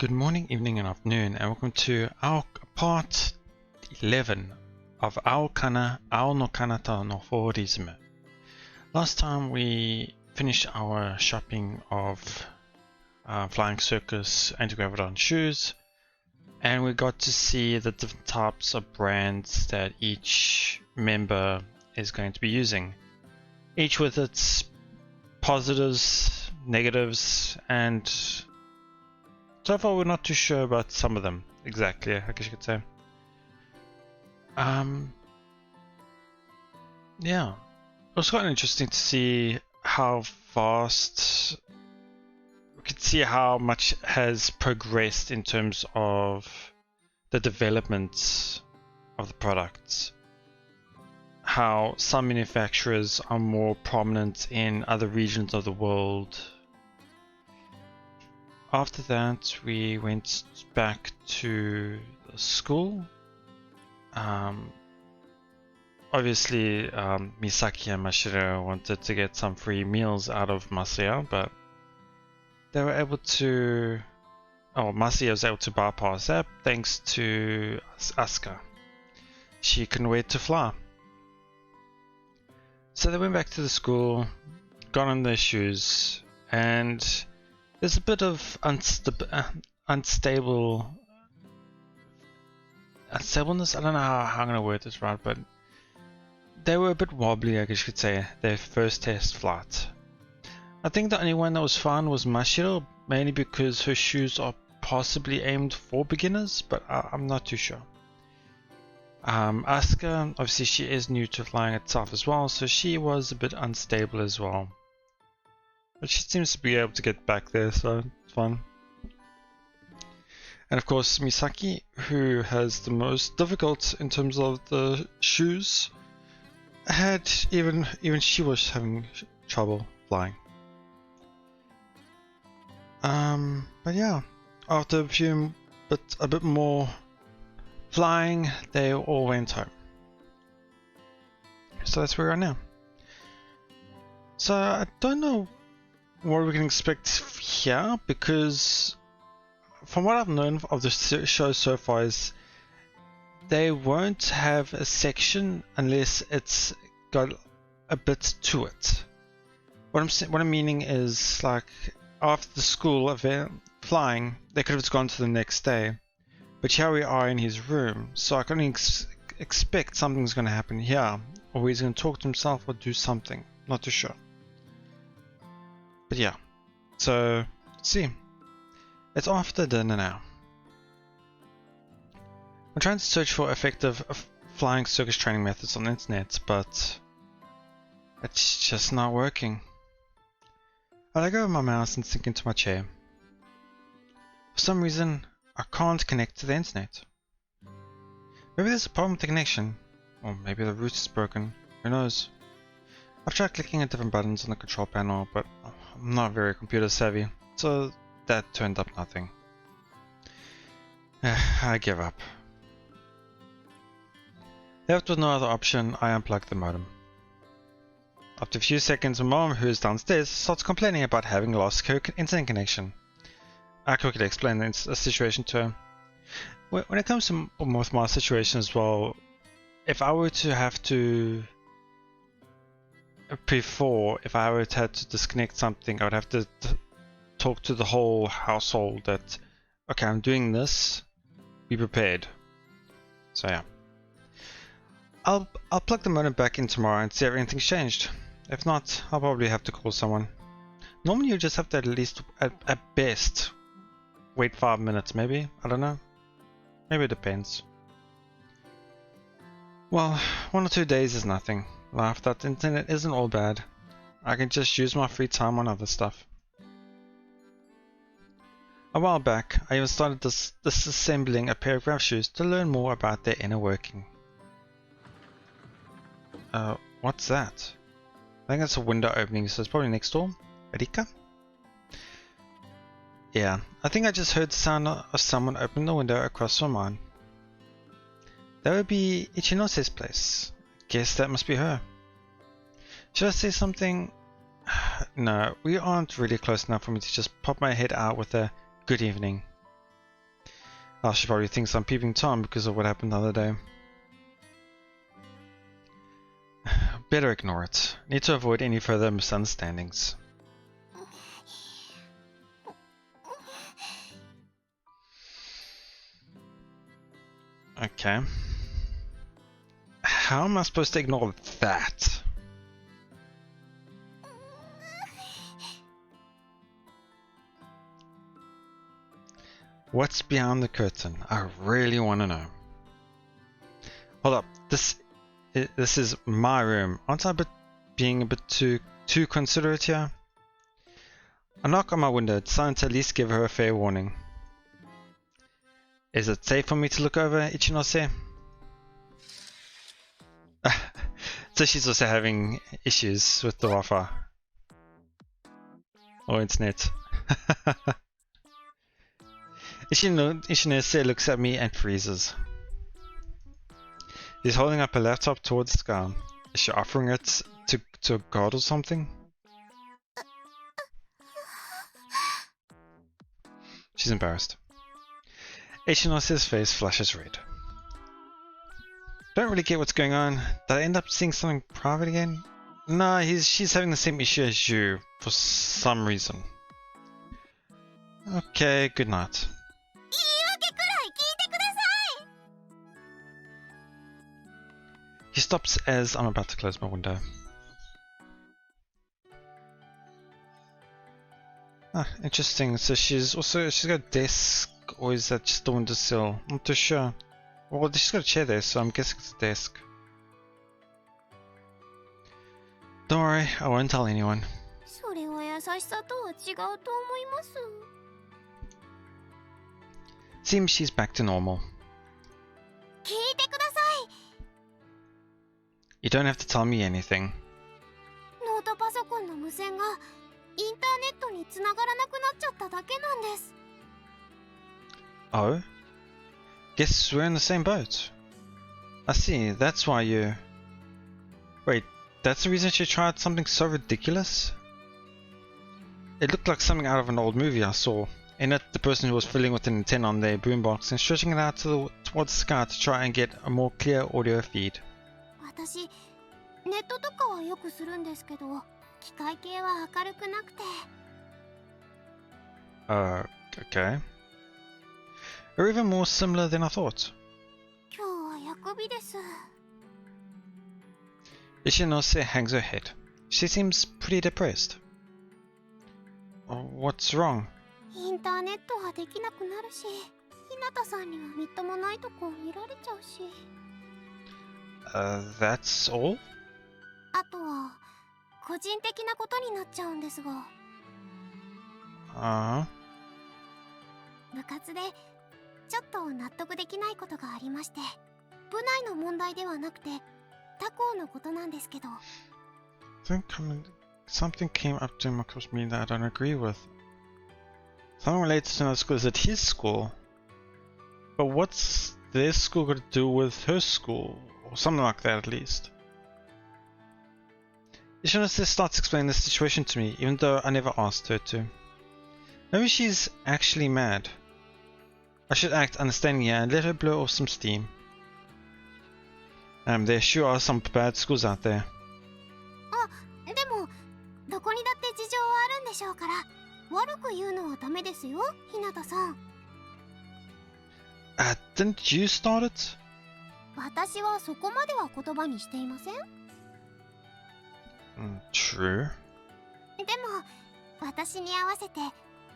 Good morning, evening, and afternoon, and welcome to our part 11 of Aokana, no彼方のフォーリズム. Last time we finished our shopping of Flying Circus anti-graviton shoes, and we got to see the different types of brands that each member is going to be using, each with its positives, negatives, and so far we're not too sure about some of them exactly, I guess you could say. Yeah, it was quite interesting to see how fast we could see how much has progressed in terms of the development of the products. How some manufacturers are more prominent in other regions of the world. After that, we went back to the school. Obviously, Misaki and Mashiro wanted to get some free meals out of Masaya, but they were able to... Masaya was able to bypass that thanks to Asuka. She couldn't wait to fly. So they went back to the school, got on their shoes, and there's a bit of unstableness. I don't know how I'm going to word this right, but they were a bit wobbly, I guess you could say, their first test flight. I think the only one that was fine was Mashiro, mainly because her shoes are possibly aimed for beginners, but I'm not too sure. Asuka, obviously she is new to flying itself as well, so she was a bit unstable as well. But she seems to be able to get back there, so it's fun. And of course Misaki, who has the most difficult in terms of the shoes, had even she was having trouble flying. But yeah, after a bit more flying, they all went home. So that's where we are now. So I don't know what we can expect here, because from what I've known of the show so far is they won't have a section unless it's got a bit to it. What I'm meaning is, like, after the school event flying, they could have just gone to the next day, but here we are in his room, so I can only expect something's going to happen here, or he's going to talk to himself or do something. Not too sure. But yeah, so let's see. It's after dinner now. I'm trying to search for effective flying circus training methods on the internet, but it's just not working. I let go of my mouse and sink into my chair. For some reason, I can't connect to the internet. Maybe there's a problem with the connection, or maybe the router is broken, who knows. I've tried clicking at different buttons on the control panel, but I'm not very computer savvy, so that turned up nothing. I give up. Left with no other option, I unplugged the modem. After a few seconds, my mom, who is downstairs, starts complaining about having lost her internet connection. I quickly explained the situation to her. When it comes to with my situation as well, if I were to have to if I were to have to disconnect something, I would have to talk to the whole household that, okay, I'm doing this, be prepared. So yeah, I'll plug the modem back in tomorrow and see if anything's changed. If not, I'll probably have to call someone. Normally you just have to at least, at best, wait 5 minutes maybe, I don't know. Maybe it depends. Well, 1 or 2 days is nothing. Life that internet isn't all bad. I can just use my free time on other stuff. A while back, I even started disassembling a pair of graph shoes to learn more about their inner working. What's that? I think that's a window opening, so it's probably next door. Rika? Yeah, I think I just heard the sound of someone opening the window across from mine. That would be Ichinose's place. Guess that must be her. Should I say something? No, we aren't really close enough for me to just pop my head out with a good evening. She probably thinks I'm peeping Tom because of what happened the other day. Better ignore it. Need to avoid any further misunderstandings. Okay. How am I supposed to ignore that? What's behind the curtain? I really want to know. Hold up. This is my room. Aren't I being a bit too considerate here? I knock on my window, deciding to at least give her a fair warning. Is it safe for me to look over, Ichinose? So she's also having issues with the Wi-Fi. Or internet. Ichinose looks at me and freezes. He's holding up a laptop towards the sky. Is she offering it to a god or something? She's embarrassed. Ichinose's face flushes red. Don't really get what's going on. Did I end up seeing something private again? No, she's having the same issue as you for some reason. Okay, good night. He stops as I'm about to close my window. Ah, interesting. So she's got a desk, or is that just the windowsill? I'm not too sure. Well, she's got a chair there, so I'm guessing it's a desk. Don't worry, I won't tell anyone. Seems she's back to normal. You don't have to tell me anything. Oh? Guess we're in the same boat. I see, that's why you... Wait, that's the reason she tried something so ridiculous? It looked like something out of an old movie I saw. In it, the person who was fiddling with an antenna on their boombox and stretching it out towards the sky to try and get a more clear audio feed. Okay. Or even more similar than I thought. Ichinose hangs her head. She seems pretty depressed. What's wrong? That's all? Uh-huh. 部活でちょっと納得できないことがありまして、部内の問題ではなくて他校のことなんですけど。Something came up during my course meeting that I don't agree with. Something related to another school. Is it his school? But what's their school got to do with her school? Or something like that at least. Ichinose starts explaining the situation to me, even though I never asked her to. Maybe she's actually mad. I should act understanding here and let her blow off some steam. There sure are some bad schools out there. でもどこにだって事情はあるんでしょうから、悪く言うのはダメですよ、日向さん。Didn't you start it? 私はそこまでは言葉にしていません。True. でも私に合わせて、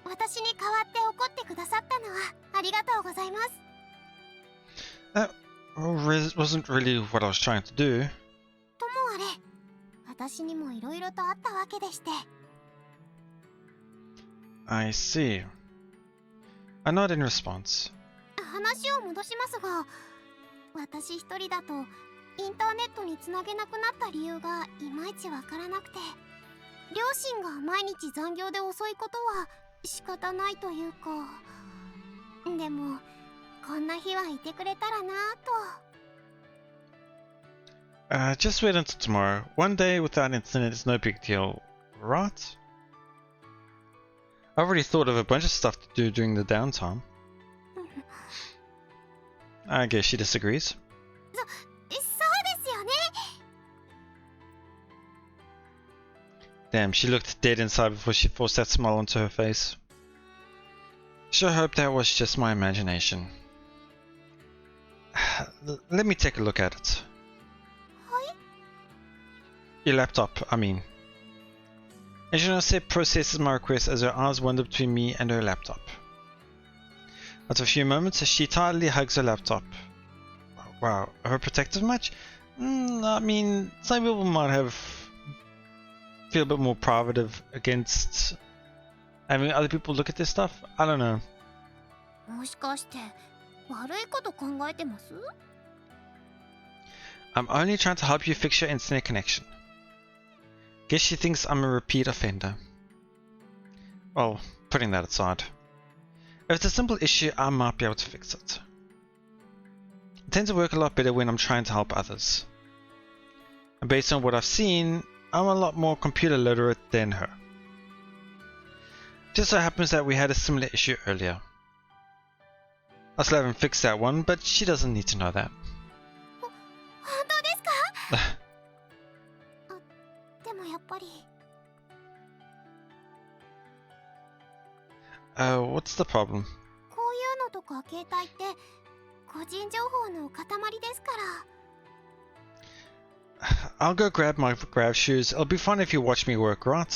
私に代わって怒ってくださったのはありがとうございます。That wasn't really what I was trying to do. ともあれ、私にもいろいろとあったわけでして。I see. I nod in response. 話を戻しますが、私一人だとインターネットにつなげなくなった理由がいまいちわからなくて、両親が毎日残業で遅いことは仕方ないというか。でもこんな日はいてくれたらなぁと。Just wait until tomorrow. One day without internet is no big deal, right? I've already thought of a bunch of stuff to do during the downtime. I guess she disagrees. そうですよね。 Damn, she looked dead inside before she forced that smile onto her face. Sure hope that was just my imagination. Let me take a look at it. Your laptop, I mean. Shinose processes my request as her eyes wander between me and her laptop. After a few moments, she tightly hugs her laptop. Wow, her protective much? I mean, some people might feel a bit more private against having other people look at this stuff. I don't know. もしかして悪いこと考えてます？ I'm only trying to help you fix your internet connection. Guess she thinks I'm a repeat offender. Well, putting that aside. If it's a simple issue, I might be able to fix it. It tends to work a lot better when I'm trying to help others. And based on what I've seen, I'm a lot more computer literate than her. Just so happens that we had a similar issue earlier. I still haven't fixed that one, but she doesn't need to know that. 本当ですか？でもやっぱり。What's the problem? こういうのとか携帯って個人情報の塊ですから。 I'll go grab my grab shoes. It'll be fun if you watch me work, right? で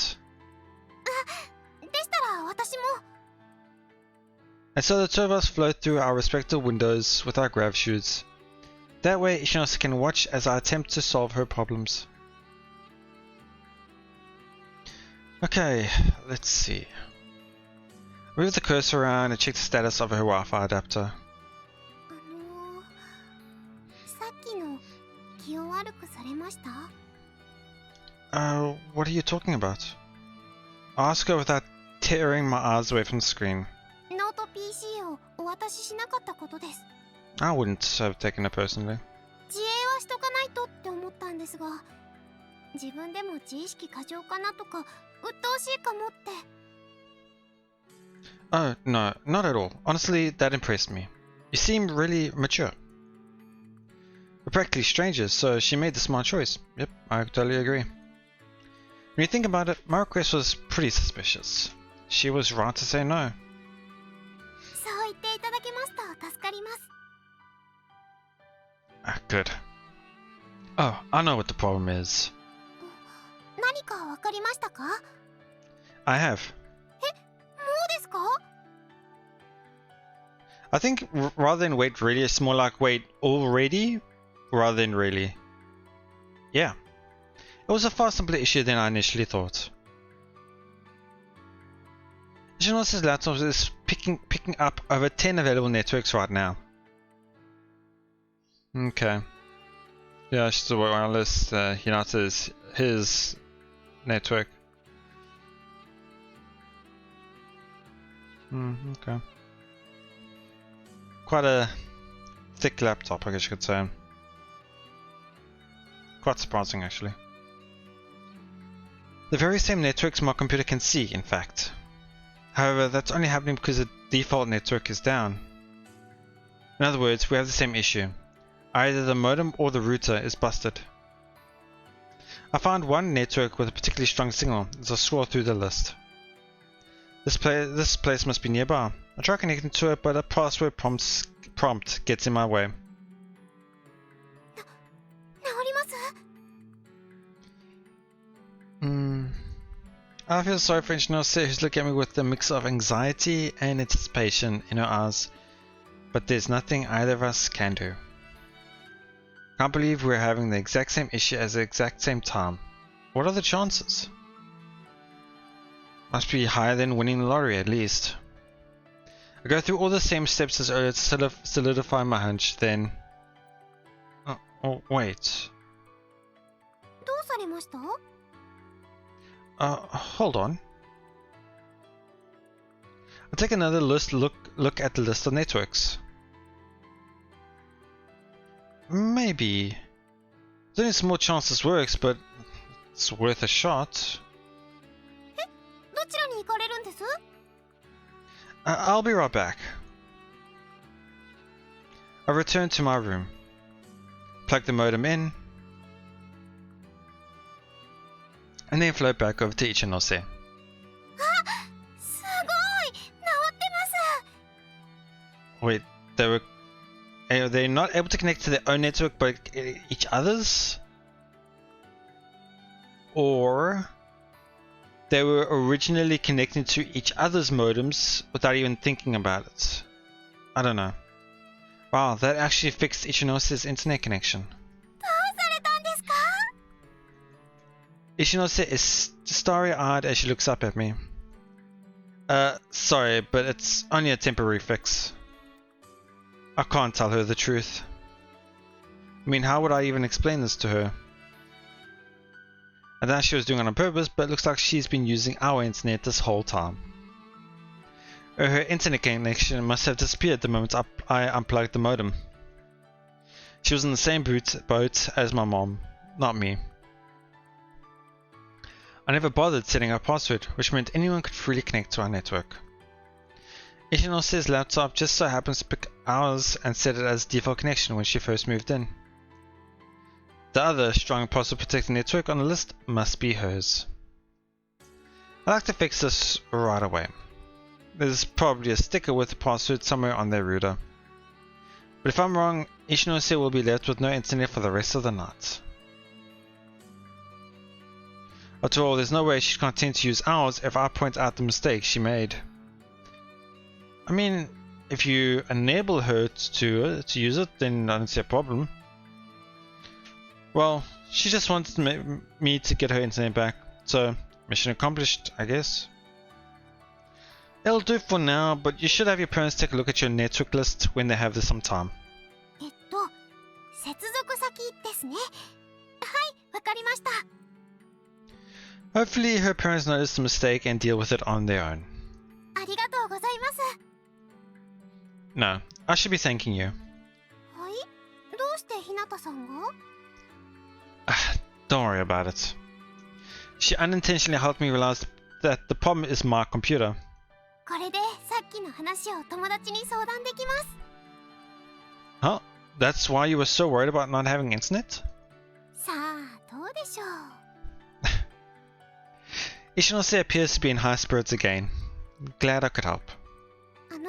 したら私も。 And so the two of us float through our respective windows with our grab shoes. That way, Shinose can watch as I attempt to solve her problems. Okay, let's see. Move the cursor around and check the status of her Wi-Fi adapter. さっきの気を悪くされました？ What are you talking about? I'll ask her without tearing my eyes away from the screen. ノート PC をお渡ししなかったことです。 I wouldn't have taken it personally. 自衛はしとかないとって思ったんですが、自分でも自意識過剰かなとか鬱陶しいかもって。 Oh, no, not at all. Honestly, that impressed me. You seem really mature. We're practically strangers, so she made the smart choice. Yep, I totally agree. When you think about it, my request was pretty suspicious. She was right to say no. そう言っていただけますと助かります。 Ah, good. Oh, I know what the problem is. 何かわかりましたか？ I have. もうですか？ I think rather than wait really, it's more like wait already rather than really. Yeah. It was a far simpler issue than I initially thought. Shinose's laptop is picking up over 10 available networks right now. Okay. Yeah, she's a wireless. Hinata is his network. Okay. Quite a thick laptop, I guess you could say. Quite surprising, actually. The very same networks my computer can see, in fact. However, that's only happening because the default network is down. In other words, we have the same issue. Either the modem or the router is busted. I found one network with a particularly strong signal as I scroll through the list. This place must be nearby. I try connecting to it, but a password prompt gets in my way. 治ります？ I feel sorry for Shinose, who's looking at me with a mix of anxiety and anticipation in her eyes, but there's nothing either of us can do. Can't believe we're having the exact same issue at the exact same time. What are the chances? Must be higher than winning the lottery at least. I go through all the same steps as earlier to solidify my hunch, then... Oh, wait. どうされました？ Hold on. I'll take another look at the list of networks. Maybe. There's only a small chance this works, but it's worth a shot. どちらに行かれるんです？ I'll be right back. I returned to my room, plugged the modem in, and then flowed back over to Ichinose. Wait, they're not able to connect to their own network but each other's? Or they were originally connecting to each other's modems without even thinking about it. I don't know. Wow, that actually fixed Ichinose's internet connection. Ichinose is starry-eyed as she looks up at me. Sorry, but it's only a temporary fix. I can't tell her the truth. I mean, how would I even explain this to her? I thought she was doing it on purpose, but it looks like she's been using our internet this whole time. Her internet connection must have disappeared the moment I unplugged the modem. She was in the same boat as my mom, not me. I never bothered setting a password, which meant anyone could freely connect to our network. Ichinose's laptop just so happens to pick ours and set it as default connection when she first moved in. The other strong password protected network on the list must be hers. I'd like to fix this right away. There's probably a sticker with the password somewhere on their router. But if I'm wrong, Ichinose will be left with no internet for the rest of the night. After all, there's no way she'd continue to use ours if I point out the mistake she made. I mean, if you enable her to use it, then I don't see a problem. Well, she just wanted me to get her internet back, so mission accomplished, I guess. It'll do for now, but you should have your parents take a look at your network list when they have some time. 接続先ですね。はい、わかりました。 Hopefully her parents notice the mistake and deal with it on their own. ありがとうございます。 No, I should be thanking you. はい？どうしてひなたさんが？ Don't worry about it. She unintentionally helped me realize that the problem is my computer. これでさっきの話を友達に相談できます。 Huh? That's why you were so worried about not having internet? さあ、どうでしょう。 Ichinose appears to be in high spirits again. Glad I could help. 本当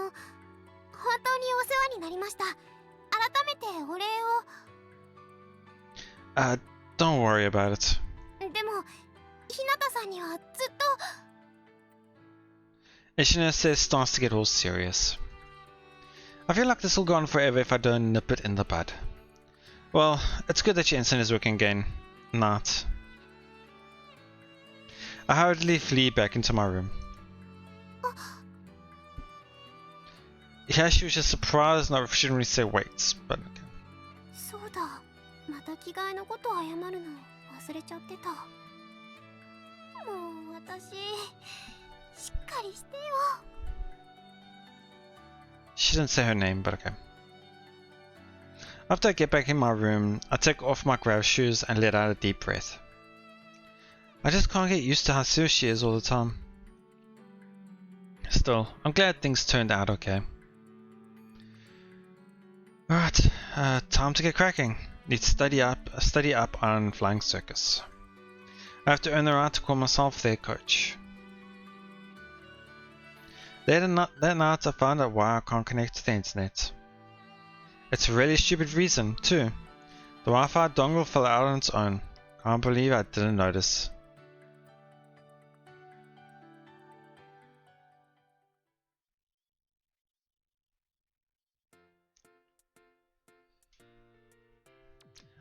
にお世話になりました。改めてお礼を。Don't worry about it. でも、ひなたさんにはずっと。 Ichinose starts to get all serious. I feel like this will go on forever if I don't nip it in the bud. Well, it's good that your internet is working again. Not. I hurriedly flee back into my room. Yeah, she was just surprised and I shouldn't really say wait, but okay. そうだ。また着替えのこと謝るの忘れちゃってた。もう私、しっかりしてよ。 She didn't say her name, but okay. After I get back in my room, I take off my grab shoes and let out a deep breath. I just can't get used to how serious she is all the time. Still, I'm glad things turned out okay. Alright, time to get cracking. Need to study up on Flying Circus. I have to earn the right to call myself their coach. That night I found out why I can't connect to the internet. It's a really stupid reason, too. The Wi-Fi dongle fell out on its own. Can't believe I didn't notice.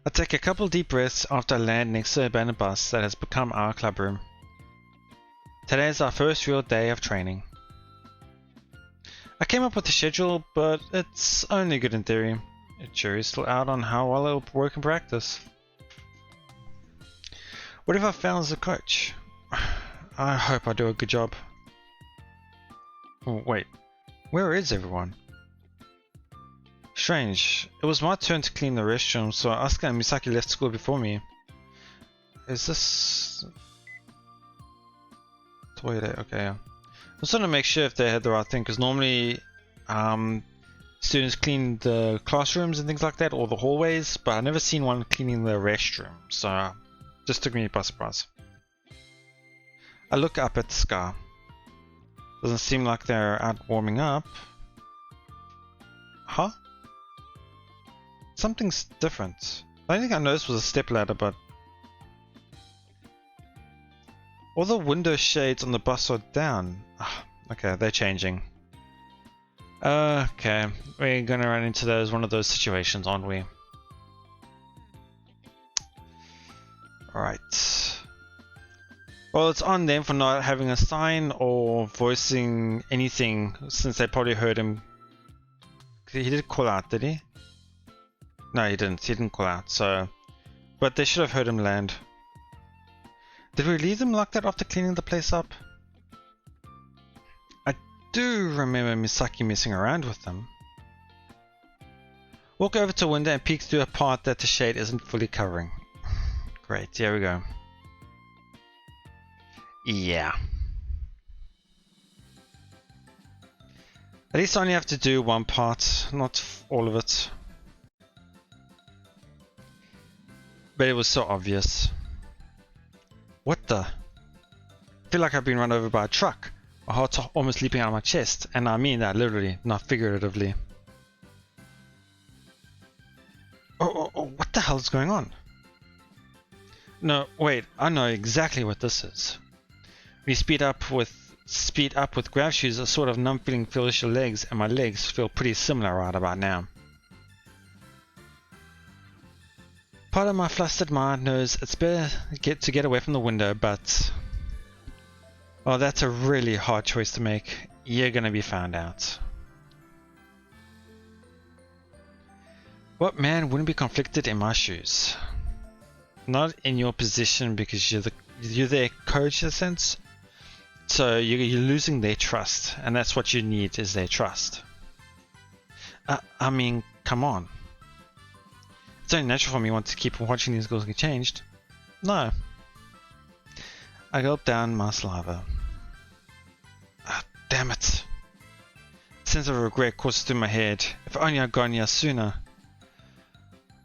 I take a couple deep breaths after I land next to the abandoned bus that has become our club room. Today is our first real day of training. I came up with a schedule, but it's only good in theory. The jury's still out on how well it'll work in practice. What if I fail as a coach? I hope I do a good job. Oh, wait, where is everyone? Strange, it was my turn to clean the restroom, so Asuka and Misaki left school before me. Is this... toilet? Okay, yeah. I was trying to make sure if they had the right thing, because normally students clean the classrooms and things like that, or the hallways, but I've never seen one cleaning the restroom, so just took me by surprise. I look up at the sky. Doesn't seem like they're out warming up. Huh? Something's different. The only thing I noticed was a stepladder, but all the window shades on the bus are down. Okay, they're changing. Okay, we're gonna run into one of those situations, aren't we? Alright. Well, it's on them for not having a sign or voicing anything, since they probably heard him. He did call out, did he? No, he didn't. He didn't call out, so... But they should have heard him land. Did we leave them like that after cleaning the place up? I do remember Misaki messing around with them. Walk over to a window and peek through a part that the shade isn't fully covering. Great, here we go. Yeah. At least I only have to do one part, not all of it. But it was so obvious. What the? I feel like I've been run over by a truck. My heart's almost leaping out of my chest, and I mean that literally, not figuratively. Oh, what the hell is going on? No, wait, I know exactly what this is. When you speed up with grab shoes, a sort of numb feeling fills your legs, and my legs feel pretty similar right about now. Part of my flustered mind knows it's better to get away from the window, but... Oh, that's a really hard choice to make. You're gonna be found out. What man wouldn't be conflicted in my shoes? Not in your position, because you're their coach in a sense. So you're losing their trust, and that's what you need, is their trust. I mean, come on. It's only natural for me to keep watching these girls get changed. No. I gulp down my saliva. Damn it. A sense of regret courses through my head. If only I'd gone here sooner.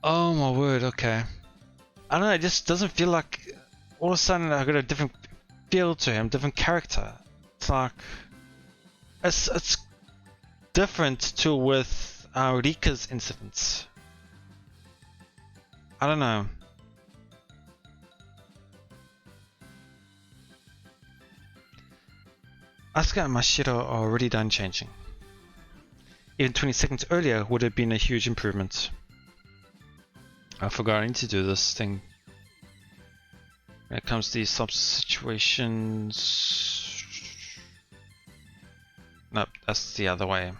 Oh my word, okay. I don't know, it just doesn't feel like all of a sudden I got a different feel to him, different character. It's like it's different to with Rika's incidents. I don't know. Asuka and Mashiro are already done changing. Even 20 seconds earlier would have been a huge improvement. I forgot I need to do this thing. When it comes to these sub situations. Nope, that's the other way.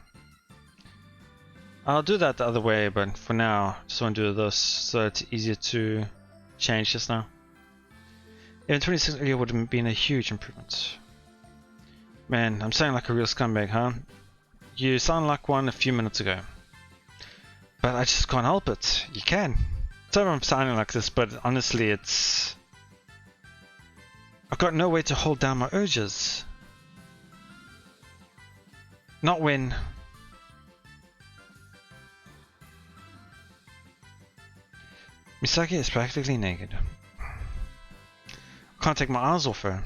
I'll do that the other way, but for now, just want to do this so it's easier to change just now. Even 20 seconds earlier would have been a huge improvement. Man, I'm sounding like a real scumbag, huh? You sound like one a few minutes ago. But I just can't help it. You can. Sorry I'm sounding like this, but honestly it's... I've got no way to hold down my urges. Not when... Misaki is practically naked. I can't take my eyes off her.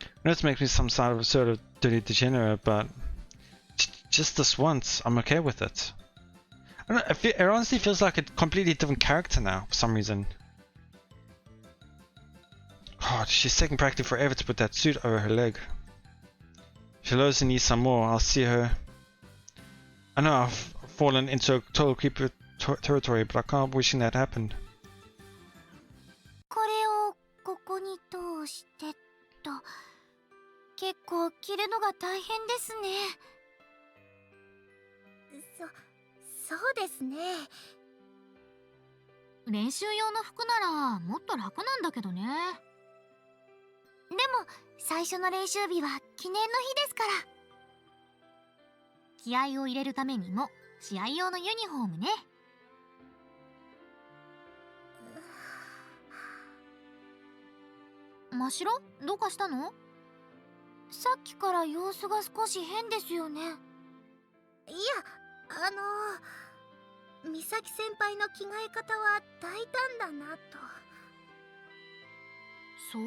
I know it makes me some sort of dirty degenerate, but just this once, I'm okay with it. I don't know, it honestly feels like a completely different character now, for some reason. Oh, she's taking practically forever to put that suit over her leg. If she lowers her knees some more, I'll see her. I know I've fallen into a total creeper territory, but I can't help wishing that happened. これをここに通してと。結構着るのが大変ですね。そうですね。練習用の服ならもっと楽なんだけどね。でも最初の練習日は記念の日ですから。気合を入れるためにも試合用のユニフォームね。ましろ、どうかしたの？さっきから様子が少し変ですよね。いや、美咲先輩の着替え方は大胆だなと。そう？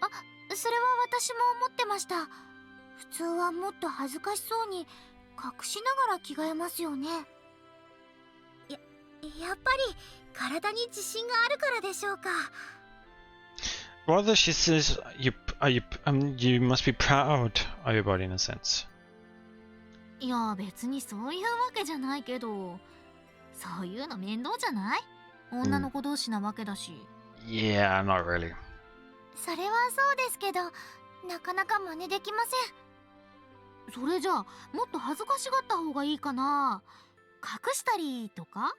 あ、それは私も思ってました。普通はもっと恥ずかしそうに隠しながら着替えますよね。やっぱり体に自信があるからでしょうか。Rather, she says you must be proud of your body in a sense. いや、別にそういうわけじゃないけど、そういうの面倒じゃない？女の子同士なわけだし。Yeah, not really. それはそうですけど、なかなか真似できません。それじゃあ、もっと恥ずかしがった方がいいかな。隠したりとか？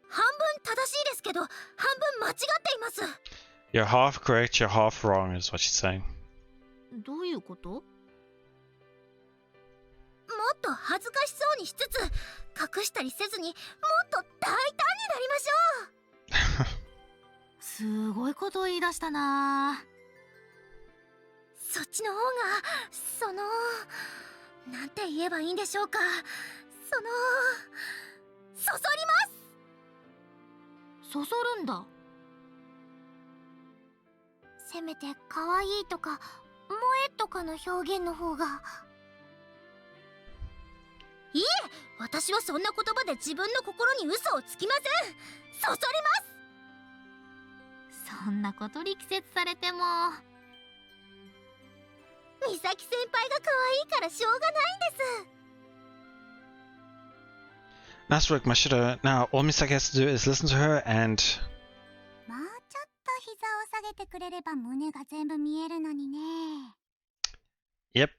半分正しいですけど、半分間違っています。You're half correct, you're half wrong, is what she's saying. どういうこと？もっと恥ずかしそうにしつつ、隠したりせずにもっと大胆になりましょう。すごいことを言い出したな。そっちの方が、なんて言えばいいんでしょうか。そそります。そそるんだ。せめて可愛いとか萌えとかの表現の方が。いえ、私はそんな言葉で自分の心に嘘をつきません。そそります。そんなこと力説されても。美咲先輩が可愛いからしょうがないんです。Nice work, Mashiro. Now, all Misaki has to do is listen to her and... もうちょっと膝を下げてくれれば胸が全部見えるのにね。Yep.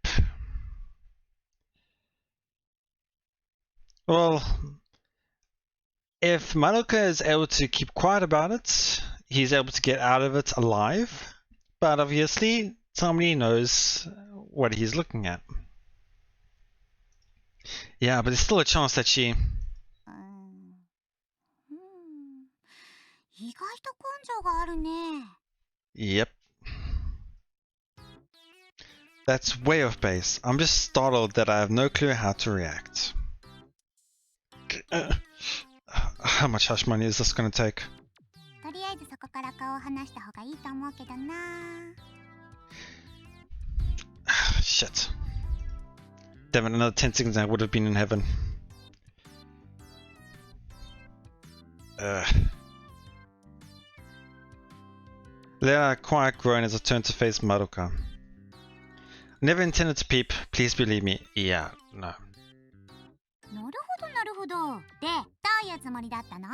Well, if Madoka is able to keep quiet about it, he's able to get out of it alive. But obviously, somebody knows what he's looking at. Yeah, but there's still a chance that she... 意外と根性があるね。Yep. That's way off base. I'm just startled that I have no clue how to react. How much hush money is this gonna take? とりあえずそこから顔を離した方がいいと思うけどな。Shit. Damn it, another 10 seconds and I would have been in heaven. Let a quiet groan as I turn to face Madoka. Never intended to peep, please believe me. Yeah, no. なるほどなるほど。で、どういうつもりだったの？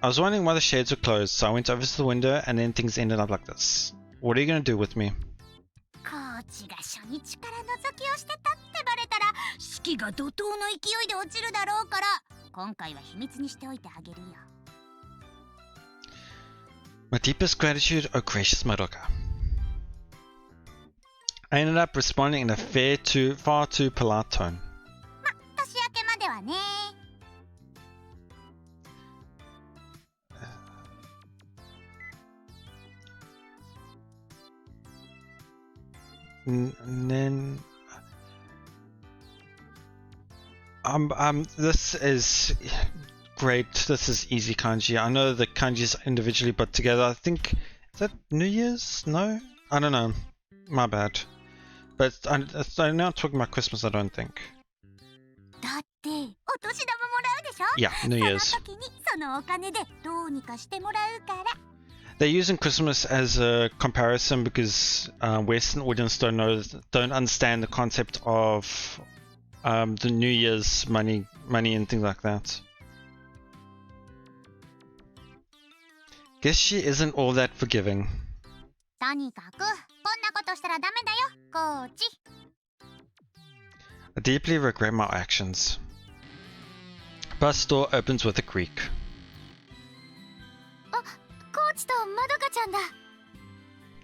I was wondering why the shades were closed, so I went over to the window and then things ended up like this. What are you gonna do with me? コーチが初日から覗きをしてたってバレたら士気が怒涛の勢いで落ちるだろうから、今回は秘密にしておいてあげるよ。My deepest gratitude, oh gracious Madoka. I ended up responding in a far too polite tone. ま、年明けまではね。Then this is great. This is easy kanji. I know the kanjis individually put together. I think, is that New Year's? No, I don't know. My bad. But I'm not talking about Christmas. I don't think. だってお年玉もらうでしょ? Yeah, New Year's. その時にそのお金でどうにかしてもらうから。They're using Christmas as a comparison because Western audience don't understand the concept of the New Year's money and things like that. Guess she isn't all that forgiving. とにかくこんなことしたらダメだよ、コーチ。I deeply regret my actions. Bus door opens with a creak. あ、コーチとまどかちゃんだ。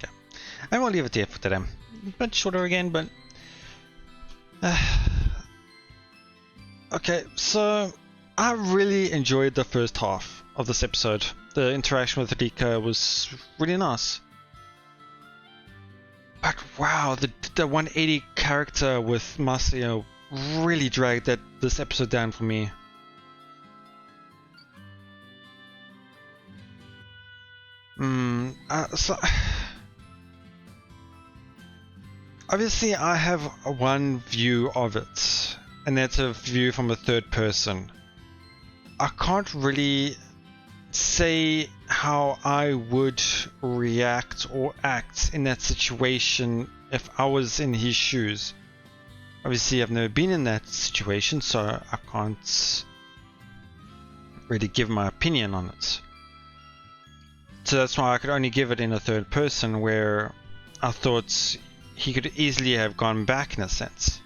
Yeah. And we'll leave it there for today. A bit shorter again, but... Okay, so I really enjoyed the first half of this episode. The interaction with Rika was really nice. But wow, the 180 character with Masaya really dragged this episode down for me. So obviously I have one view of it, and that's a view from a third person. I can't really say how I would react or act in that situation if I was in his shoes. Obviously I've never been in that situation, so I can't really give my opinion on it. So that's why I could only give it in a third person, where I thought he could easily have gone back in a sense.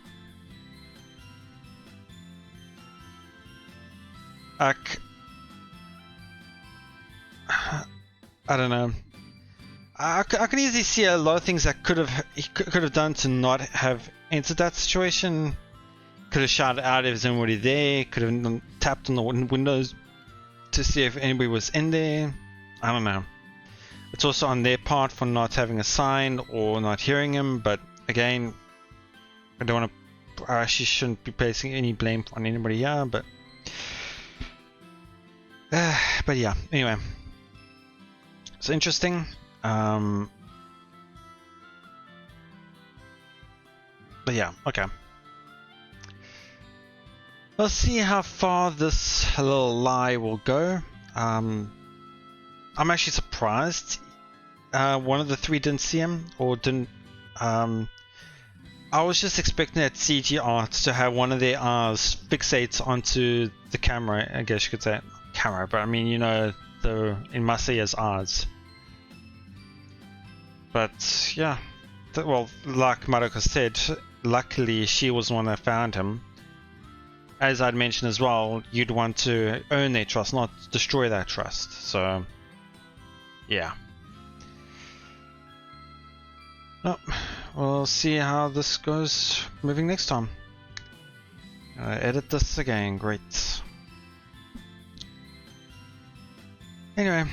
I don't know. I can easily see a lot of things that he could have done to not have entered that situation. Could have shouted out if there's anybody there. Could have tapped on the windows to see if anybody was in there. I don't know. It's also on their part for not having a sign or not hearing him, but again, I don't want to. I actually shouldn't be placing any blame on anybody here, but yeah. Anyway, it's interesting. But yeah, okay. We'll see how far this little lie will go. I'm actually surprised one of the three didn't see him, or didn't. I was just expecting that CG art to have one of their eyes fixate onto the camera. I guess you could say camera, but I mean, you know, in Masaya's eyes. But yeah, well, like Madoka said, luckily she was the one that found him. As I'd mentioned as well, you'd want to earn their trust, not destroy that trust. So, yeah. No, we'll see how this goes moving next time. Edit this again, great. Anyway,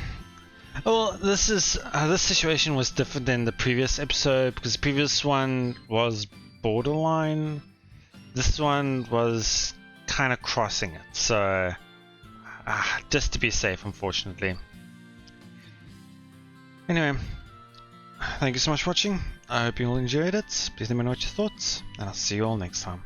well, this situation was different than the previous episode, because the previous one was borderline. This one was kind of crossing it, so just to be safe, unfortunately. Anyway, thank you so much for watching. I hope you all enjoyed it. Please let me know what your thoughts, and I'll see you all next time.